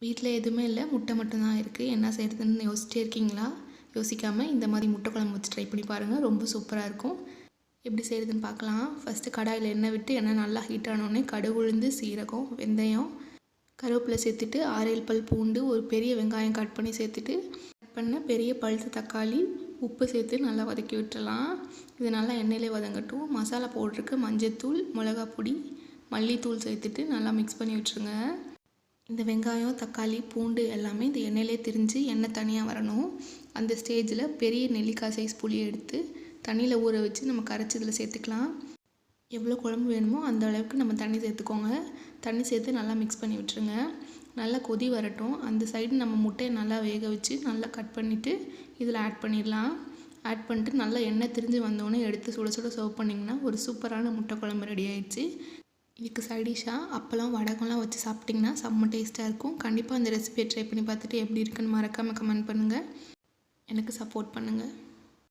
வீட்டில் எதுவுமே இல்லை, முட்டை மட்டும்தான் இருக்குது. என்ன செய்கிறதுன்னு யோசிச்சிட்டே இருக்கீங்களா? யோசிக்காமல் இந்த மாதிரி முட்டை குழம்பு வச்சு ட்ரை பண்ணி பாருங்கள். ரொம்ப சூப்பராக இருக்கும். எப்படி செய்கிறதுன்னு பார்க்கலாம். ஃபஸ்ட்டு கடாயில் எண்ணெய் விட்டு எண்ணெய் நல்லா ஹீட் ஆனோடனே கடுகு, உளுந்து, சீரகம், வெந்தயம், கருவேப்பிலை சேர்த்துட்டு 6-7 பல் பூண்டு, ஒரு பெரிய வெங்காயம் கட் பண்ணி சேர்த்துட்டு கட் பண்ண பெரிய பழுத்த தக்காளி, உப்பு சேர்த்து நல்லா வதக்கி விட்டுறலாம். இது நல்லா எண்ணெயிலே வதங்கட்டும். மசாலா பவுடருக்கு மஞ்சள்தூள், மிளகாய் பொடி, மல்லித்தூள் சேர்த்துட்டு நல்லா மிக்ஸ் பண்ணி விட்டுருங்க. இந்த வெங்காயம், தக்காளி, பூண்டு எல்லாமே இந்த எண்ணெயிலே திரிஞ்சு எண்ணெய் தனியாக வரணும். அந்த ஸ்டேஜில் பெரிய நெல்லிக்காய் சைஸ் புளியை எடுத்து தண்ணியில் ஊற வச்சு நம்ம கரைச்சி இதில் சேர்த்துக்கலாம். எவ்வளோ குழம்பு வேணுமோ அந்த அளவுக்கு நம்ம தண்ணி சேர்த்துக்கோங்க. தண்ணி சேர்த்து நல்லா மிக்ஸ் பண்ணி விட்டுருங்க. நல்லா கொதி வரட்டும். அந்த சைடு நம்ம முட்டையை நல்லா வேக வச்சு நல்லா கட் பண்ணிவிட்டு இதில் ஆட் பண்ணிடலாம். ஆட் பண்ணிட்டு நல்லா எண்ணெய் திரிஞ்சு வந்தோடனே எடுத்து சுட சுட சர்வ் பண்ணிங்கன்னா ஒரு சூப்பரான முட்டை குழம்பு ரெடி ஆயிடுச்சு. இதுக்கு சைடிஷாக அப்பளம், வடகம்லாம் வச்சு சாப்பிட்டிங்கன்னா செம்ம டேஸ்ட்டாக இருக்கும். கண்டிப்பாக அந்த ரெசிபியை ட்ரை பண்ணி பார்த்துட்டு எப்படி இருக்குன்னு மறக்காமல் கமெண்ட் பண்ணுங்கள். எனக்கு சப்போர்ட் பண்ணுங்கள்.